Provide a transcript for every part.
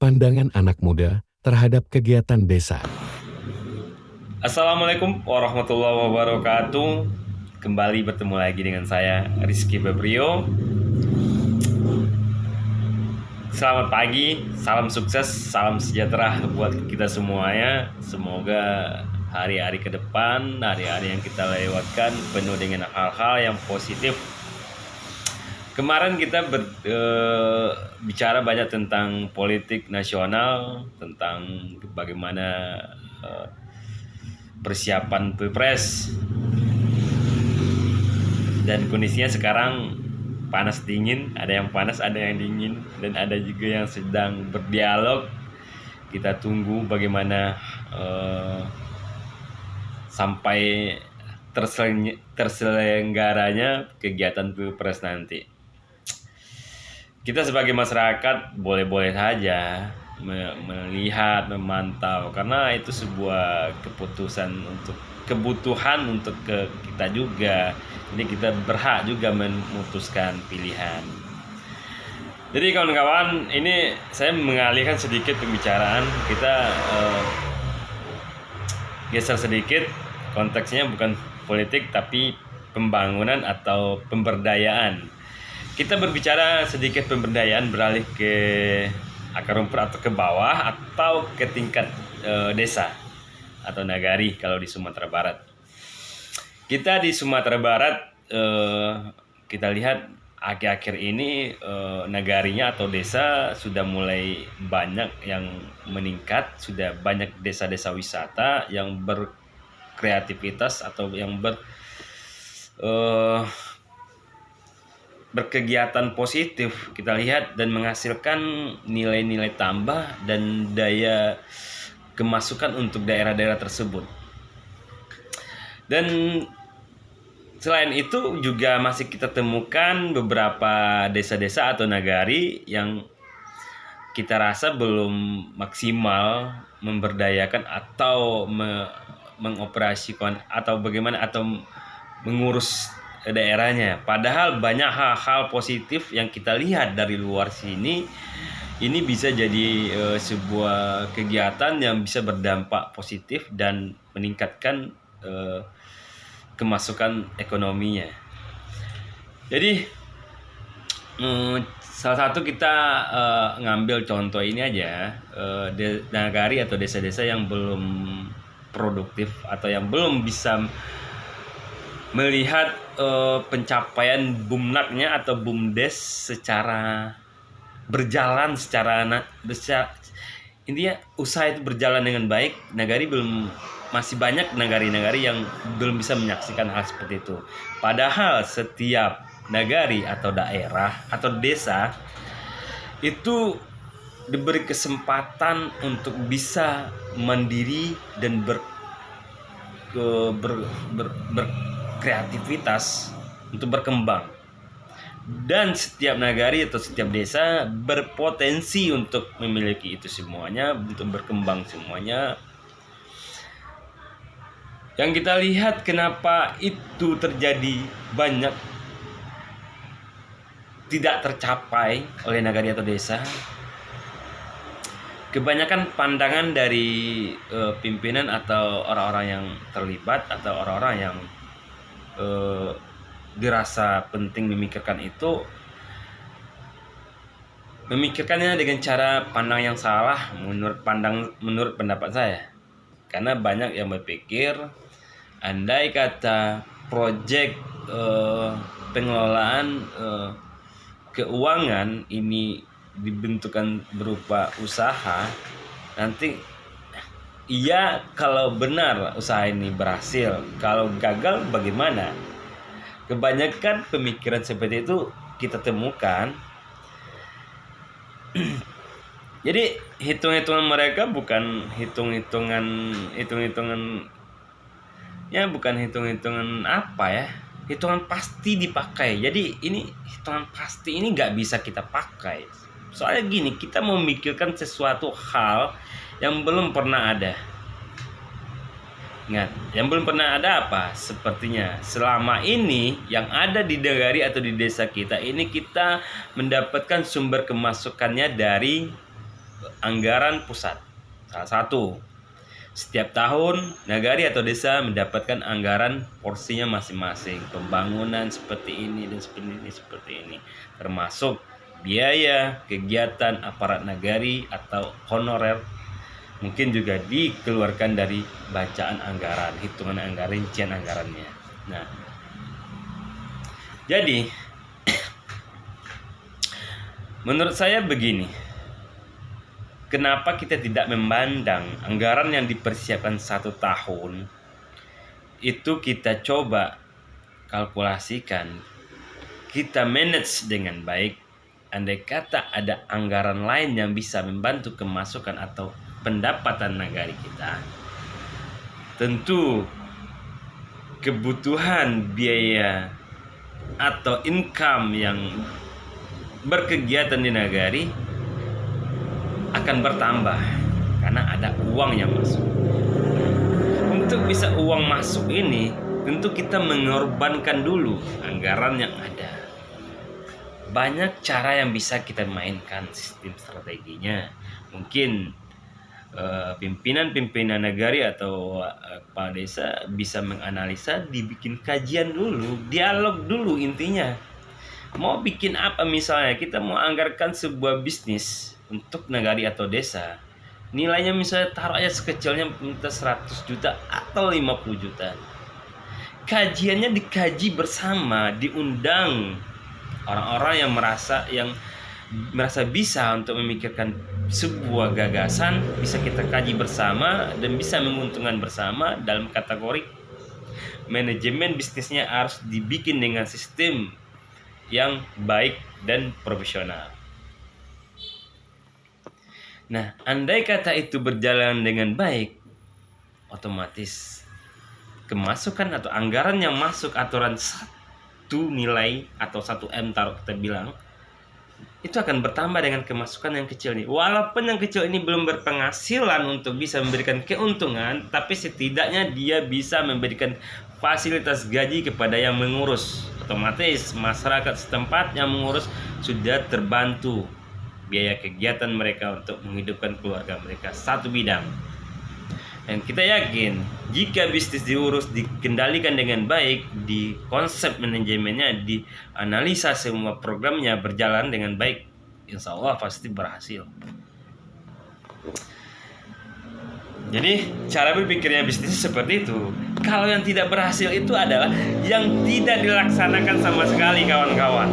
pandangan anak muda terhadap kegiatan desa. Assalamualaikum warahmatullahi wabarakatuh. Kembali bertemu lagi dengan saya Rizky Febrio. Selamat pagi, salam sukses, salam sejahtera buat kita semuanya. Semoga hari-hari ke depan, hari-hari yang kita lewatkan penuh dengan hal-hal yang positif. Kemarin kita bicara banyak tentang politik nasional, tentang bagaimana persiapan Pilpres, dan kondisinya sekarang panas dingin, ada yang panas, ada yang dingin, dan ada juga yang sedang berdialog. Kita tunggu bagaimana sampai terselenggaranya kegiatan Pilpres nanti. Kita sebagai masyarakat boleh-boleh saja melihat, memantau, karena itu sebuah kebutuhan untuk kita juga. Jadi kita berhak juga memutuskan pilihan. Jadi kawan-kawan, ini saya mengalihkan sedikit pembicaraan. Kita geser sedikit, konteksnya bukan politik tapi pembangunan atau pemberdayaan. Kita berbicara sedikit pemberdayaan, beralih ke akar rumput atau ke bawah atau ke tingkat desa atau nagari kalau di Sumatera Barat. Kita di Sumatera Barat, kita lihat akhir-akhir ini nagarinya atau desa sudah mulai banyak yang meningkat, sudah banyak desa-desa wisata yang berkreativitas atau yang berkegiatan positif kita lihat, dan menghasilkan nilai-nilai tambah dan daya kemasukan untuk daerah-daerah tersebut. Dan selain itu juga masih kita temukan beberapa desa-desa atau nagari yang kita rasa belum maksimal memberdayakan atau mengoperasikan atau bagaimana atau mengurus daerahnya. Padahal banyak hal-hal positif yang kita lihat dari luar sini. Ini bisa jadi sebuah kegiatan yang bisa berdampak positif dan meningkatkan kemasukan ekonominya. Jadi salah satu kita ngambil contoh ini aja, nagari atau desa-desa yang belum produktif atau yang belum bisa melihat pencapaian BUMNAK-nya atau BUMDes secara berjalan intinya usaha itu berjalan dengan baik. Masih banyak nagari-nagari yang belum bisa menyaksikan hal seperti itu. Padahal setiap nagari atau daerah atau desa itu diberi kesempatan untuk bisa mandiri dan berkreativitas untuk berkembang. Dan setiap nagari atau setiap desa berpotensi untuk memiliki itu semuanya, untuk berkembang semuanya. Yang kita lihat kenapa itu terjadi banyak tidak tercapai oleh nagari atau desa, kebanyakan pandangan dari pimpinan atau orang-orang yang terlibat atau orang-orang yang dirasa penting memikirkan itu, memikirkannya dengan cara pandang yang salah menurut pendapat saya. Karena banyak yang berpikir andai kata proyek pengelolaan keuangan ini dibentukkan berupa usaha, nanti kalau benar usaha ini berhasil, kalau gagal bagaimana? Kebanyakan pemikiran seperti itu kita temukan. Jadi hitung-hitungan mereka bukan hitung-hitungan apa ya, hitungan pasti dipakai. Jadi ini hitungan pasti ini nggak bisa kita pakai. Soalnya gini, kita memikirkan sesuatu hal yang belum pernah ada. Ingat, yang belum pernah ada apa? Sepertinya selama ini yang ada di nagari atau di desa kita ini, kita mendapatkan sumber kemasukannya dari anggaran pusat. Salah satu, setiap tahun nagari atau desa mendapatkan anggaran porsinya masing-masing, pembangunan seperti ini dan seperti ini, termasuk biaya kegiatan aparat nagari atau honorer, mungkin juga dikeluarkan dari bacaan anggaran, hitungan anggaran, rincian anggarannya. Nah, jadi menurut saya begini, kenapa kita tidak memandang anggaran yang dipersiapkan 1 tahun itu kita coba kalkulasikan, kita manage dengan baik. Andai kata ada anggaran lain yang bisa membantu kemasukan atau pendapatan nagari kita, tentu kebutuhan biaya atau income yang berkegiatan di nagari akan bertambah karena ada uang yang masuk. Untuk bisa uang masuk ini, tentu kita mengorbankan dulu anggaran yang ada. Banyak cara yang bisa kita mainkan sistem strateginya. Mungkin pimpinan nagari atau kepala desa bisa menganalisa, dibikin kajian dulu, dialog dulu intinya. Mau bikin apa misalnya, kita mau anggarkan sebuah bisnis untuk nagari atau desa. Nilainya misalnya taruh aja sekecilnya minta 100 juta atau 50 juta. Kajiannya dikaji bersama, diundang orang-orang yang merasa bisa untuk memikirkan sebuah gagasan, bisa kita kaji bersama dan bisa menguntungkan bersama. Dalam kategori manajemen bisnisnya harus dibikin dengan sistem yang baik dan profesional. Nah, andai kata itu berjalan dengan baik, otomatis kemasukan atau anggaran yang masuk aturan 1 nilai atau 1M taruh kita bilang, itu akan bertambah dengan kemasukan yang kecil nih. Walaupun yang kecil ini belum berpenghasilan untuk bisa memberikan keuntungan, tapi setidaknya dia bisa memberikan fasilitas gaji kepada yang mengurus. Otomatis masyarakat setempat yang mengurus sudah terbantu biaya kegiatan mereka untuk menghidupkan keluarga mereka satu bidang. Dan kita yakin jika bisnis diurus, dikendalikan dengan baik, di konsep manajemennya, dianalisa semua programnya berjalan dengan baik, insya Allah pasti berhasil. Jadi cara berpikirnya bisnis seperti itu. Kalau yang tidak berhasil itu adalah yang tidak dilaksanakan sama sekali kawan-kawan.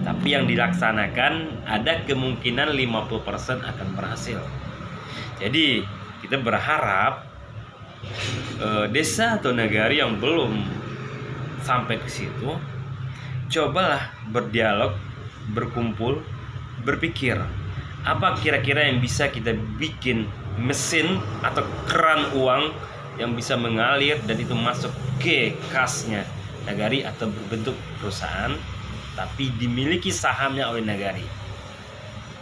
Tapi yang dilaksanakan ada kemungkinan 50% akan berhasil. Jadi kita berharap desa atau nagari yang belum sampai ke situ, cobalah berdialog, berkumpul, berpikir apa kira-kira yang bisa kita bikin mesin atau keran uang yang bisa mengalir dan itu masuk ke kasnya nagari atau berbentuk perusahaan tapi dimiliki sahamnya oleh nagari.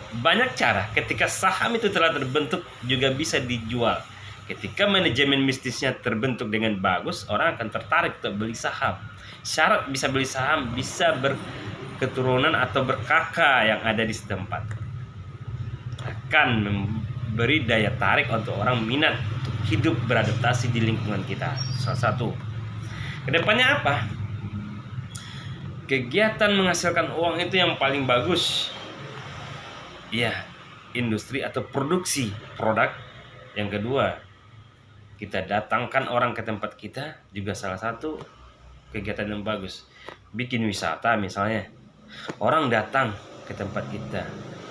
Banyak cara. Ketika saham itu telah terbentuk juga bisa dijual. Ketika manajemen bisnisnya terbentuk dengan bagus, orang akan tertarik untuk beli saham. Syarat bisa beli saham, bisa berketurunan atau berkakak yang ada di setempat. Akan memberi daya tarik untuk orang minat untuk hidup beradaptasi di lingkungan kita. Salah satu. Kedepannya apa? Kegiatan menghasilkan uang itu yang paling bagus. Ya, industri atau produksi produk. Yang kedua, kita datangkan orang ke tempat kita juga salah satu kegiatan yang bagus. Bikin wisata misalnya. Orang datang ke tempat kita,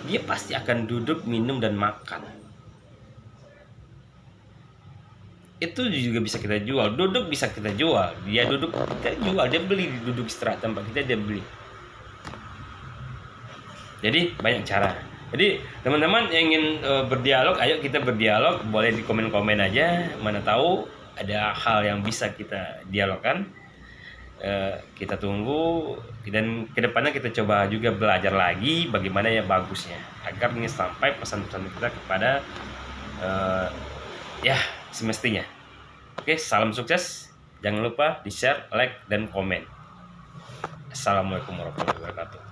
dia pasti akan duduk, minum, dan makan. Itu juga bisa kita jual. Duduk bisa kita jual. Dia duduk, kita jual. Dia beli, duduk istirahat tempat kita, dia beli. Jadi banyak cara. Jadi teman-teman yang ingin berdialog, ayo kita berdialog. Boleh di komen-komen aja. Mana tahu ada hal yang bisa kita dialogkan. Kita tunggu. Dan kedepannya kita coba juga belajar lagi bagaimana yang bagusnya. Agar ini sampai pesan-pesan kita kepada semestinya. Oke, salam sukses. Jangan lupa di share, like, dan komen. Assalamualaikum warahmatullahi wabarakatuh.